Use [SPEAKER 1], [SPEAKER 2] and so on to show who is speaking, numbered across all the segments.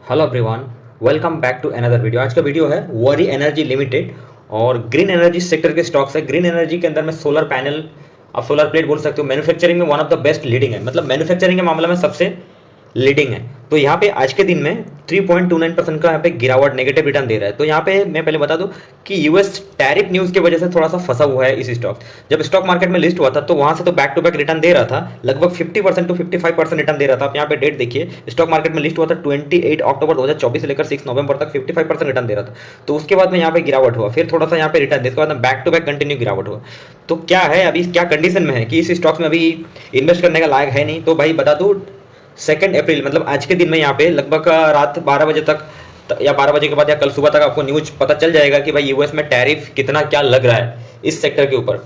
[SPEAKER 1] Hello everyone, welcome back to another video. आज का video है वरी एनर्जी लिमिटेड और ग्रीन एनर्जी सेक्टर के स्टॉक्स है। ग्रीन एनर्जी के अंदर में सोलर पैनल, आप सोलर प्लेट बोल सकते हो। मैन्युफैक्चरिंग में one of the best leading है, मतलब मैन्युफैक्चरिंग के मामले में सबसे लीडिंग है। तो यहाँ पे आज के दिन में 3.29% का यहाँ पे गिरावट नेगेटिव रिटर्न दे रहा है। तो यहाँ पे मैं पहले बता दूं कि यूएस टैरिफ न्यूज़ की वजह से थोड़ा सा फंसा हुआ है इस स्टॉक। जब स्टॉक मार्केट में लिस्ट हुआ था तो वहां से तो बैक टू बैक रिटर्न दे रहा था, लगभग 50% टू 55% रिटर्न दे रहा था। आप यहाँ पे डेट देखिए, स्टॉक मार्केट में लिस्ट हुआ था 28 अक्टूबर 2024 से लेकर 6 नवंबर तक 55% रिटर्न दे रहा था। तो उसके बाद में यहाँ पे गिरावट हुआ, फिर थोड़ा सा यहाँ पे रिटर्न दे, उसके बाद में बैक टू बैक कंटिन्यू गिरावट हुआ। तो क्या है अभी, क्या कंडीशन में है कि इस स्टॉक्स में अभी इन्वेस्ट करने का लायक है नहीं। तो भाई बता दूं, 2 अप्रैल मतलब आज के दिन में यहाँ पे लगभग रात 12 बजे तक या 12 बजे के बाद या कल सुबह तक आपको न्यूज पता चल जाएगा कि भाई यूएस में टैरिफ कितना क्या लग रहा है इस सेक्टर के ऊपर।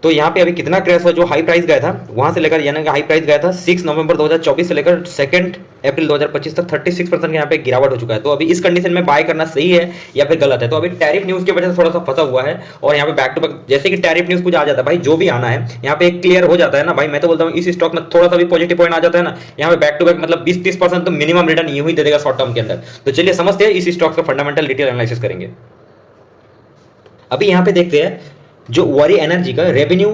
[SPEAKER 1] तो यहाँ पे अभी कितना क्रैश हुआ, जो हाई प्राइस गया था वहां से लेकर, यानी कि हाई प्राइस गया था 6 नवंबर 2024 से लेकर 2 अप्रैल 2025 तक 36% यहाँ पे गिरावट हो चुका है। तो अभी इस कंडीशन में बाय करना सही है या फिर गलत है। तो अभी टैरिफ न्यूज की वजह से थोड़ा सा फंसा हुआ है और यहाँ पे बैक टू बैक जैसे कि टैरिफ न्यूज कुछ आ जाता है भाई, जो भी आना है यहाँ पे एक क्लियर हो जाता है ना भाई। मैं तो बोलता हूँ इस स्टॉक में थोड़ा सा भी पॉजिटिव पॉइंट आ जाता है ना, यहाँ पे बैक टू बैक मतलब 20-30% तो मिनिमम रिटर्न यूं ही दे देगा शॉर्ट टर्म के अंदर। तो चलिए समझते हैं इस स्टॉक का फंडामेंटल डिटेल एनालिसिस करेंगे। अभी यहाँ पे देखते हैं जो वरी एनर्जी का रेवेन्यू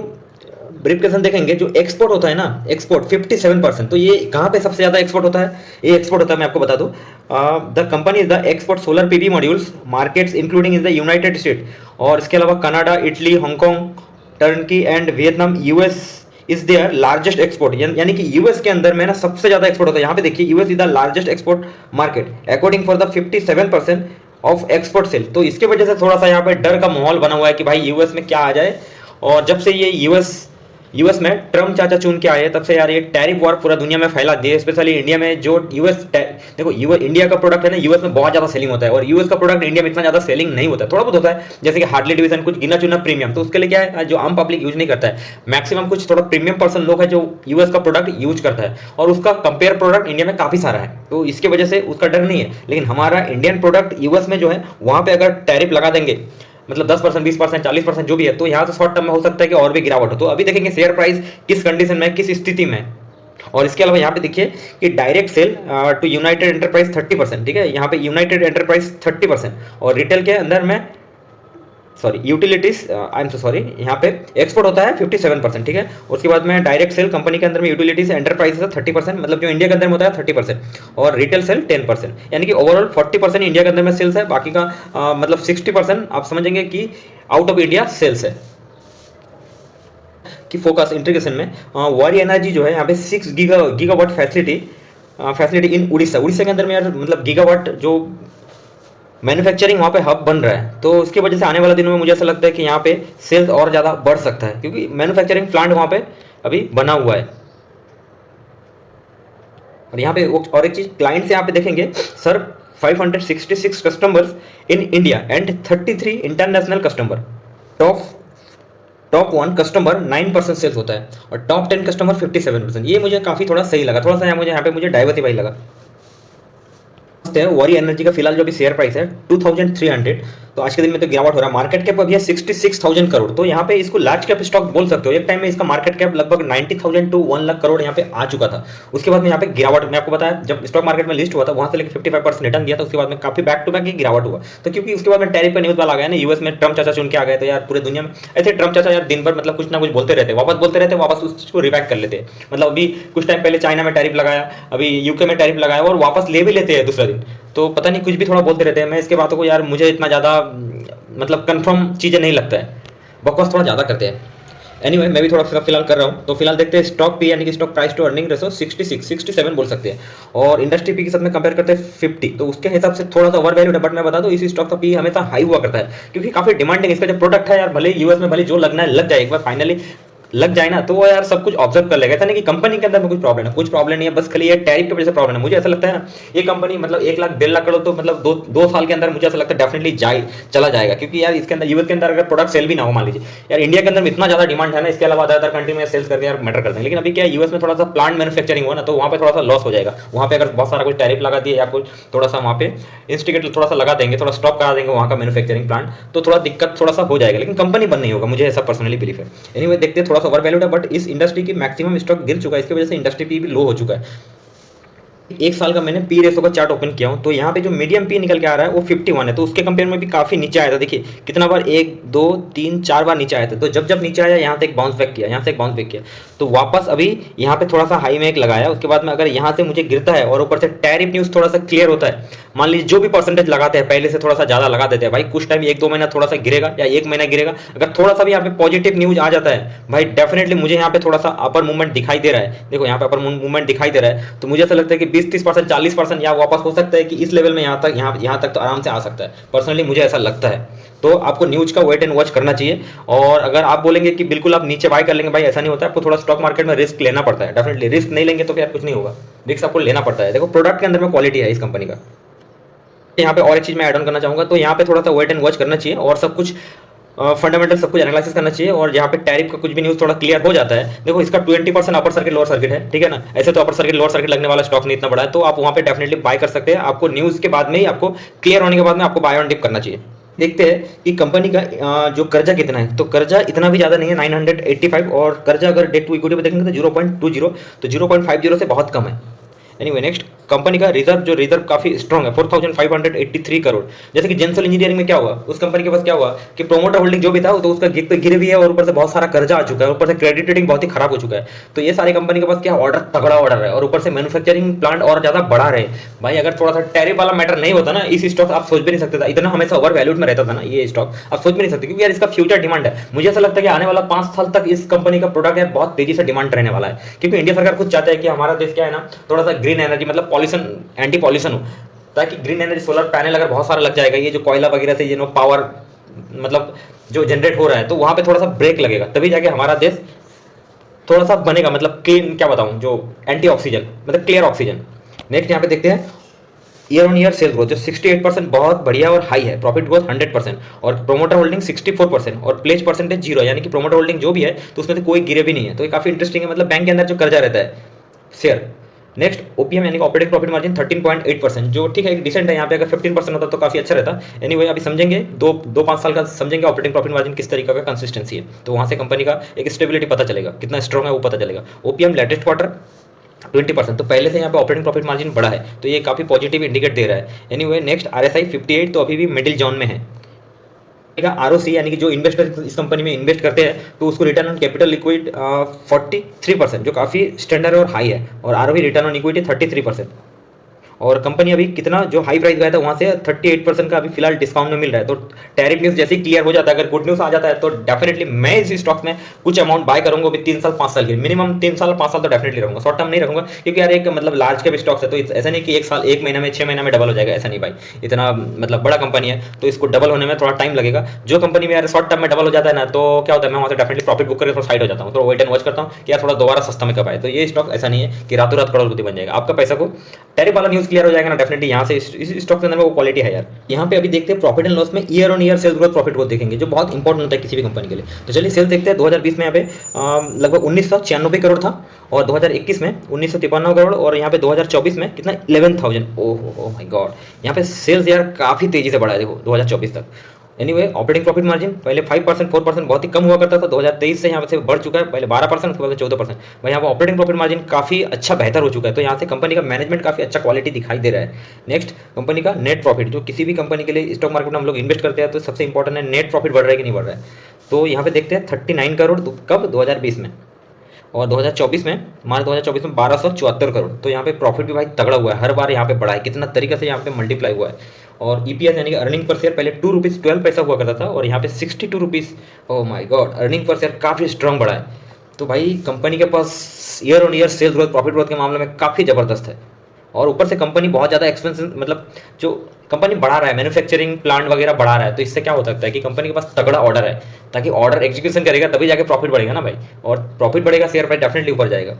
[SPEAKER 1] ब्रीफकेशन देखेंगे, जो एक्सपोर्ट होता है ना, एक्सपोर्ट 57%। तो ये कहाँ पे सबसे ज्यादा एक्सपोर्ट होता है, ये एक्सपोर्ट होता है, मैं आपको बता दूं, the company is the export solar PV modules markets including in the United State, और इसके अलावा Canada, Italy, Hong Kong, Turkey and Vietnam. US is their largest export, यानी कि यूएस के अंदर में ना सबसे ज्यादा एक्सपोर्ट होता है। यहाँ पे देखिए, US is the largest export market according for the 57% of export cell. तो इसके वजह से थोड़ा सा यहाँ पे डर का माहौल बना हुआ है कि भाई यूएस में क्या आ जाए। और जब से ये यूएस में ट्रम्प चाचा चुन के आए तब से यार ये टैरिफ वॉर पूरा दुनिया में फैला दिए, स्पेशली इंडिया में। जो यूएस देखो, इंडिया का प्रोडक्ट है ना, यूएस में बहुत ज्यादा सेलिंग होता है और यूएस का प्रोडक्ट इंडिया में इतना ज्यादा सेलिंग नहीं होता है, थोड़ा बहुत होता है, जैसे कि हार्डली डिवीजन, कुछ गिना चुना प्रीमियम। तो उसके लिए क्या है, जो आम पब्लिक यूज नहीं करता है, मैक्सिमम कुछ थोड़ा प्रीमियम पर्सन लोग है जो यूएस का प्रोडक्ट यूज करता है, और उसका कंपेयर प्रोडक्ट इंडिया में काफी सारा है। तो इसकी वजह से उसका डर नहीं है। लेकिन हमारा इंडियन प्रोडक्ट यूएस में जो है, वहां पे अगर टैरिफ लगा देंगे, मतलब 10%, 20%, 40% जो भी है, तो यहाँ तो शॉर्ट टर्म में हो सकता है कि और भी गिरावट हो। तो अभी देखेंगे शेयर प्राइस किस कंडीशन में, किस स्थिति में। और इसके अलावा यहाँ पे देखिए कि direct sale to United enterprise 30%, ठीक है, यहाँ पे यूनाइटेड एंटरप्राइज 30%, और रिटेल के अंदर में sorry utilities, I am so sorry, यहाँ पे एक्सपोर्ट होता है 57%, ठीक है। उसके बाद में डायरेक्ट सेल कंपनी के अंदर में यूटिलिटीज एंटरप्राइज 30%, मतलब जो इंडिया के अंदर में होता है 30%, और रिटेल सेल 10%, यानी कि ओवरऑल 40% इंडिया के अंदर में सेल्स है, बाकी का मतलब 60% आप समझेंगे कि आउट ऑफ इंडिया सेल्स है। कि फोकस इंटीग्रेशन में वरी एनर्जी जो है यहाँ पे 6 गीगावाट फैसिलिटी इन उड़ीसा के अंदर में यार, मतलब गीगावाट जो मैन्युफैक्चरिंग वहाँ पे हब बन रहा है। तो उसकी वजह से आने वाले दिनों में मुझे ऐसा लगता है कि यहाँ पे सेल्स और ज़्यादा बढ़ सकता है, क्योंकि मैन्युफैक्चरिंग प्लांट वहाँ पे अभी बना हुआ है। और यहाँ पे और एक चीज़, क्लाइंट से यहाँ पे देखेंगे sir, 566 customers in India and 33 international customer. Top 1 customer 9% sales होता है और टॉप 10 कस्टमर 57%। ये मुझे काफ़ी थोड़ा सही लगा, थोड़ा सा यहाँ पे मुझे डाइवर्सिफाई लगा। वरी एनर्जी का फिलहाल जो भी शेयर प्राइस है 2300, तो आज के दिन में तो गिरावट हो रहा है। मार्केट कैप अभी है 66,000 करोड़। तो यहाँ पे इसको लार्ज कैप स्टॉक बोल सकते हो। एक टाइम में इसका मार्केट कैप लगभग 90,000 टू 1 लाख करोड़ यहाँ पे आ चुका था। उसके बाद में यहाँ पे गिरावट, मैं आपको बताया, जब स्टॉक मार्केट में लिस्ट हुआ था वहां से लेकर 55% रिटर्न दिया था। उसके बाद में काफी बैक टू बैक ही गिरावट हुआ। तो क्योंकि उसके बाद में टैरिफ का न्यूज वाला आ गया ना, यूएस में ट्रम्प चाचा चुन के आ गए, तो यार पूरे दुनिया में ऐसे ट्रम्प चाचा यार दिन भर मतलब कुछ ना कुछ बोलते रहते, वापस बोलते रहते, वापस उस चीज को रिबैक कर लेते। मतलब अभी कुछ टाइम पहले चाइना में टैरिफ लगाया, अभी यूके में टैरिफ लगाया, और वापस ले भी लेते हैं दूसरा दिन। तो पता नहीं कुछ भी थोड़ा बोलते रहते हैं। मैं इसके बातों को यार, मुझे इतना ज़्यादा मतलब कंफर्म चीज़ें नहीं लगता है, बकवास थोड़ा ज़्यादा करते हैं। एनीवे, मैं भी थोड़ा फिलहाल कर रहा हूँ। तो फिलहाल देखते हैं स्टॉक पी, यानी कि stock price to earning ratio 67 बोल सकते हैं, और इंडस्ट्री पी के साथ में कंपेयर करते हैं 50। तो उसके हिसाब से थोड़ा सा ओवर वैल्यूड है, बट मैं बता दूं इसी स्टॉक का पी हमेशा हाई हुआ करता है, क्योंकि काफी डिमांडिंग इसका जो प्रोडक्ट है यार। भले यूएस में भले जो लगना है लग जाए, एक बार फाइनली लग जाए ना, तो वो यार सब कुछ ऑब्जर्व कर लेगा। ऐसा नहीं कि कंपनी के अंदर में कुछ प्रॉब्लम नहीं है, बस खाली ये टैरिफ की वजह से प्रॉब्लम है। मुझे ऐसा लगता है ना, ये कंपनी मतलब 1 लाख 1.5 लाख करोड़ तो मतलब दो साल के अंदर मुझे ऐसा लगता है डेफिनेटली चला जाएगा, क्योंकि यार इसके अंदर, यूएस के अंदर अगर प्रोडक्ट सेल भी ना हो, मान लीजिए यार इंडिया के अंदर में इतना ज्यादा डिमांड है ना, इसके अलावा अदर कंट्री में सेल्स करके यार मैटर करते हैं। लेकिन अभी क्या है, यूएस में थोड़ा सा प्लांट मैन्युफैक्चरिंग हुआ ना, तो वहाँ पे थोड़ा सा लॉस हो जाएगा। वहाँ पे अगर बहुत सारा कुछ टैरिफ लगा दिए या कुछ थोड़ा सा वहाँ पे इंस्टिगेट थोड़ा सा लगा देंगे, थोड़ा स्टॉप करा देंगे वहाँ का मैन्युफैक्चरिंग प्लांट, तो थोड़ा दिक्कत थोड़ा सा हो जाएगा, लेकिन कंपनी बंद नहीं होगा, मुझे ऐसा पर्सनली बिलीफ है। एनीवे, देखते हैं, थोड़ा सा ओवर वैल्यूड है, बट इस इंडस्ट्री की मैक्सिमम स्टॉक गिर चुका है, इसकी वजह से इंडस्ट्री पी भी लो हो चुका है। एक साल का मैंने पी रेशो का चार्ट ओपन किया हूं, तो यहाँ पे जो मीडियम पी निकल के आ रहा है वो 51 है। तो उसके कंपेयर में भी काफी नीचे आया था। देखिए कितना बार, 1 2 3 4 बार नीचे आया था। तो जब जब नीचे आया यहाँ से एक बाउंस बैक किया, यहाँ से एक बाउंस बैक किया, तो वापस अभी यहाँ पे थोड़ा सा हाई में एक लगाया। उसके बाद में अगर यहाँ से मुझे गिरता है और ऊपर से टैरिफ न्यूज थोड़ा सा क्लियर होता है, मान लीजिए जो भी परसेंटेज लगाते हैं पहले से थोड़ा सा ज्यादा लगा देते हैं भाई, कुछ टाइम 1 2 महीना थोड़ा सा गिरेगा या 1 महीना गिरेगा, अगर थोड़ा सा भी यहाँ पे पॉजिटिव न्यूज आ जाता है भाई, डेफिनेटली मुझे यहाँ पे थोड़ा सा अपर मूवमेंट दिखाई दे रहा है। देखो यहाँ पे अपर मूवमेंट दिखाई दे रहा है, तो मुझे ऐसा लगता है कि 20-30%, 40% यहाँ वापस हो सकता है कि इस लेवल में यहाँ तक तो आराम से आ सकता है। पर्सनली मुझे ऐसा लगता है। तो आपको न्यूज का वेट एंड वॉच करना चाहिए। और अगर आप बोलेंगे कि बिल्कुल आप नीचे बाय कर लेंगे, भाई ऐसा नहीं होता है। आपको थोड़ा स्टॉक मार्केट में रिस्क लेना पड़ता है। डेफिनेटली रिस्क नहीं लेंगे तो फिर कुछ नहीं होगा, रिस्क आपको लेना पड़ता है। देखो प्रोडक्ट के अंदर में क्वालिटी है इस कंपनी का। यहाँ पे और एक चीज मैं ऐड ऑन करना चाहूंगा, तो यहाँ पे थोड़ा सा वेट एंड वॉच करना चाहिए और सब कुछ फंडामेंटल सब कुछ एनालिसिस करना चाहिए। और यहाँ पे टैरिफ का कुछ भी न्यूज थोड़ा क्लियर हो जाता है, देखो इसका 20% अपर सर्किट लोअर सर्किट है, ठीक है ना। ऐसे तो अपर सर्किट लोअर सर्किट लगने वाला स्टॉक नहीं इतना बड़ा है, तो आप वहाँ पे डेफिनेटली बाय कर सकते हैं। आपको न्यूज के बाद में ही, आपको क्लियर होने के बाद में आपको बाय ऑन डिप करना चाहिए। देखते हैं कि कंपनी का जो कर्जा कितना है। तो कर्जा इतना भी ज्यादा नहीं है, 985, और कर्जा अगर डेट टू इक्विटी पे देखेंगे तो 0.20, तो 0.50 से बहुत कम है। एनीवे नेक्स्ट, कंपनी का जो रिजर्व काफी स्ट्रॉन्ग है, 4583 करोड़। जैसे कि जेंसल इंजीनियरिंग में क्या हुआ, उस कंपनी के पास क्या हुआ कि प्रोमोटर होल्डिंग जो भी था तो उसका गिर पे गिर भी है, और ऊपर से बहुत सारा कर्जा आ चुका है, ऊपर से क्रेडिट रेटिंग बहुत ही खराब हो चुका है। तो ये सारी कंपनी के पास क्या ऑर्डर, तगड़ा ऑर्डर है, और ऊपर से मैन्युफैक्चरिंग प्लांट और ज्यादा बढ़ा रहे भाई। अगर थोड़ा सा टैरिफ वाला मैटर नहीं होता ना, इस स्टॉक आप सोच भी नहीं सकते था, इतना हमेशा ओवर वैल्यूड में रहता था ना ये स्टॉक, आप सोच भी नहीं सकते। क्योंकि यार इसका फ्यूचर डिमांड है। मुझे ऐसा लगता है कि आने वाला 5 साल तक इस कंपनी का प्रोडक्ट है बहुत तेजी से डिमांड रहने वाला है। क्योंकि इंडिया सरकार खुद चाहता है कि हमारा देश क्या है ना, थोड़ा सा ग्रीन एनर्जी, मतलब एंटी पॉल्यूशन हो, ताकि ग्रीन एनर्जी सोलर पैनल अगर बहुत सारा लग जाएगा, ये जो कोयला वगैरह से ये नो पावर मतलब जो जनरेट हो रहा है, तो वहां पे थोड़ा सा ब्रेक लगेगा, तभी जाके हमारा देश थोड़ा सा बनेगा, मतलब क्लीन, क्या बताऊं, जो एंटी ऑक्सीजन, मतलब क्लियर ऑक्सीजन। नेक्स्ट यहाँ पे देखते हैं year on year sales growth जो 68% बहुत बढ़िया और हाई है, प्रॉफिट ग्रोथ 100%, और प्रोमोटर होल्डिंग 64%, और प्लेज परसेंटेज 0 है, यानी कि प्रोमोटर होल्डिंग जो भी है तो उसमें तो कोई गिरे भी नहीं है। तो ये काफी इंटरेस्टिंग है, मतलब बैंक के अंदर जो कर्जा रहता है शेयर। नेक्स्ट ओपीएम यानी कि ऑपरेटिंग प्रॉफिट मार्जिन 13.8%, जो ठीक है डिसेंट है। यहाँ पे अगर 15% होता तो काफी अच्छा रहता। एनीवे अभी समझेंगे 2-5 साल का समझेंगे ऑपरेटिंग प्रॉफिट मार्जिन किस तरीके का कंसिस्टेंसी है, तो वहां से कंपनी का एक स्टेबिलिटी पता चलेगा, कितना स्ट्रॉग है वो पता चलेगा। ओपीएम लेटेस्ट क्वार्टर 20%, तो पहले से यहाँ पे ऑपरेटिंग प्रॉफिट मार्जिन बढ़ा है, तो ये काफी पॉजिटिव इंडिकेट दे रहा है। एनीवे नेक्स्ट आरएसआई 58, तो अभी भी मिडिल जोन में है। आरओसी यानी कि जो इन्वेस्टर इस कंपनी में इन्वेस्ट करते हैं तो उसको रिटर्न ऑन कैपिटल लिक्विड 43%, जो काफी स्टैंडर्ड और हाई है, और आरओवी रिटर्न ऑन इक्विटी 33%। और कंपनी अभी कितना जो हाई प्राइस गया था वहां से 38% का अभी फिलहाल डिस्काउंट में मिल रहा है। तो टैरिफ न्यूज जैसे ही क्लियर हो जाता है, अगर गुड न्यूज आ जाता है, तो डेफिनेटली मैं इस स्टॉक में कुछ अमाउंट बाय करूंगा अभी 3 साल 5 साल के, मिनिमम 3 साल 5 साल तो डेफिनेटली रहूंगा, शॉर्ट टर्म नहीं रखूंगा। क्योंकि यार एक मतलब लार्ज कैप स्टॉक्स है, तो ऐसा नहीं कि 1 साल 1 महीना में 6 महीना में डबल हो जाएगा, ऐसा नहीं भाई। इतना मतलब बड़ा कंपनी है तो इसको डबल होने में थोड़ा टाइम लगेगा। जो कंपनी में यार शॉर्ट टर्म में डबल हो जाता है ना, तो क्या होता है, मैं वहां से डेफिनेटली प्रॉफिट बुक करके थोड़ा साइड हो जाता हूँ, तो वेट एंड वॉच करता हूँ कि यार थोड़ा दोबारा सस्ता में कब आए। तो ये स्टॉक ऐसा नहीं है कि रातों रात करोड़पति बन जाएगा। आपका पैसा को टैरिफ वाला न्यूज क्लियर हो जाएगा ना, डेफिनेटली यहाँ से इस स्टॉक के अंदर में वो क्वालिटी है यार। यहाँ पे अभी देखते हैं प्रॉफिट एंड लॉस में year on year sales growth profit growth देखेंगे, जो बहुत इंपॉर्टेंट होता है किसी भी कंपनी के लिए। तो चलिए सेल्स देखते हैं। 2020 में यहाँ पे लगभग 1996 करोड़ था, और 2021 में 1953 करोड़, और यहाँ पे 2024 में कितना 11,000। ओह माय गॉड, यहाँ पे सेल्स यार काफी तेजी से बढ़ा है देखो 2024 तक। एनीवे ऑपरेटिंग प्रॉफिट मार्जिन पहले 5% 4% बहुत ही कम हुआ करता था, 2023 से यहाँ से बढ़ चुका है, पहले 12%, उसके बाद 14%। वही यहाँ पर ऑपरेटिंग प्रॉफिट मार्जिन काफी अच्छा बेहतर हो चुका है। तो यहाँ से कंपनी का मैनेजमेंट काफी अच्छा क्वालिटी दिखाई दे रहा है। नेक्स्ट कंपनी का नेट प्रॉफिट, जो किसी भी कंपनी के लिए स्टॉक मार्केट में हम लोग इन्वेस्ट करते हैं तो सबसे इंपॉर्टेंट है नेट प्रॉफिट बढ़ रहा है कि नहीं बढ़ रहा है। तो यहाँ पे देखते हैं 39 करोड़ कब 2020 में, और 2024 में मार्च 2024 में 1274 करोड़। तो यहाँ पे प्रॉफिट भी भाई तगड़ा हुआ है, हर बार यहाँ पे बढ़ा है, कितना तरीके से यहाँ पे मल्टीप्लाई हुआ है। और ईपीएस यानी कि अर्निंग पर शेयर पहले 2 रुपीज़ 12 पैसा हुआ करता था, और यहाँ पे 62 rupees. Oh my god, earning पर शेयर काफ़ी स्ट्रॉन्ग बढ़ा है। तो भाई कंपनी के पास year on year sales growth profit growth के मामले में काफ़ी ज़बरदस्त है। और ऊपर से कंपनी बहुत ज़्यादा एक्सपेंसिव, मतलब जो कंपनी बढ़ा रहा है, मैन्युफैक्चरिंग प्लांट वगैरह बढ़ा रहा है, तो इससे क्या हो सकता है कि कंपनी के पास तगड़ा ऑर्डर है, ताकि ऑर्डर एग्जीक्यूशन करेगा तभी जाके प्रॉफिट बढ़ेगा ना भाई, और प्रॉफिट बढ़ेगा शेयर प्राइस डेफिनेटली ऊपर जाएगा।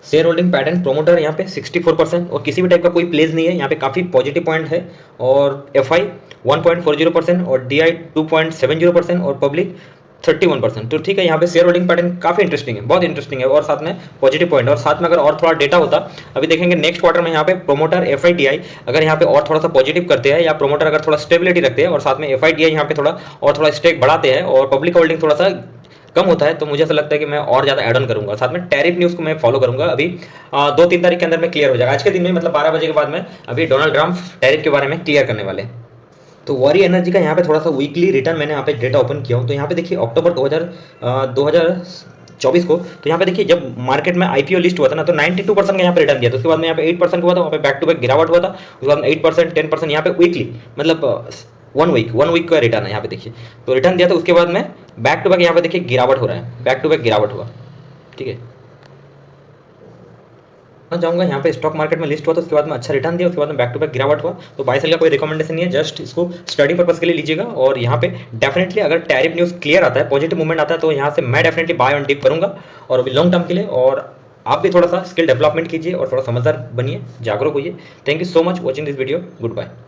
[SPEAKER 1] शेयर होल्डिंग पैटर्न प्रोमोटर यहाँ पे 64%, और किसी भी टाइप का कोई प्लेज नहीं है, यहाँ पे काफ़ी पॉजिटिव पॉइंट है। और एफआई 1.40%, और डीआई 2.70%, और पब्लिक 31%। तो ठीक है, यहाँ पे शेयर होल्डिंग पैटर्न काफी इंटरेस्टिंग है, बहुत इंटरेस्टिंग है, और साथ में पॉजिटिव पॉइंट। और साथ में अगर और थोड़ा डेटा होता, अभी देखेंगे नेक्स्ट क्वार्टर में यहाँ पे प्रोमोटर एफआईटीआई अगर यहाँ पे और थोड़ा सा पॉजिटिव करते हैं, या प्रोमोटर अगर थोड़ा स्टेबिलिटी रखते हैं, और साथ में एफआईटीआई यहाँ पे थोड़ा स्टेक बढ़ाते हैं, और पब्लिक होल्डिंग थोड़ा सा कम होता है तो मुझे ऐसा लगता है कि मैं और ज़्यादा ऐड ऑन करूंगा। साथ में टैरिफ न्यूज़ को मैं फॉलो करूंगा। अभी 2-3 तारीख के अंदर में क्लियर हो जाएगा, आज के दिन में, मतलब 12 बजे के बाद में अभी डोनाल्ड ट्रंप टैरिफ के बारे में क्लियर करने वाले हैं। तो वॉरी एनर्जी का यहाँ पे थोड़ा सा वीकली रिटर्न मैंने यहाँ पे डेटा ओपन किया हूँ। तो यहाँ पे देखिए अक्टूबर 2024 को, तो यहाँ पे देखिए जब मार्केट में आईपीओ लिस्ट हुआ था ना, तो 92% का यहाँ पे रिटर्न दिया था। उसके बाद में यहाँ पे 8% हुआ था, वहाँ पे बैक टू बैक गिरावट हुआ था। उसके बाद में 8%, 10% यहाँ पे वीकली, मतलब 1 वीक का रिटर्न है यहाँ पे देखिए। तो रिटर्न दिया था, उसके बाद में बैक टू बैक यहाँ पे देखिए गिरावट हो रहा है, बैक टू बैक गिरावट हुआ। ठीक है, मैं जाऊँगा यहाँ पे स्टॉक मार्केट में लिस्ट हुआ, तो उसके बाद में अच्छा रिटर्न दिया, उसके बाद में बैक टू बैक गिरावट हुआ। तो बाय सेल का कोई रिकमेंडेशन नहीं है, जस्ट इसको स्टडी पर्पस के लिए लीजिएगा। और यहाँ पे डेफिनेटली अगर टैरिफ न्यूज़ क्लियर आता है, पॉजिटिव मूवमेंट आता है, तो यहाँ से मैं डेफिनेटली बाय ऑन डिप करूँगा, और अभी लॉन्ग टर्म के लिए। और आप भी थोड़ा सा स्किल डेवलपमेंट कीजिए और थोड़ा समझदार बनिए, जागरूक होइए। Thank you so much watching this video. Good bye.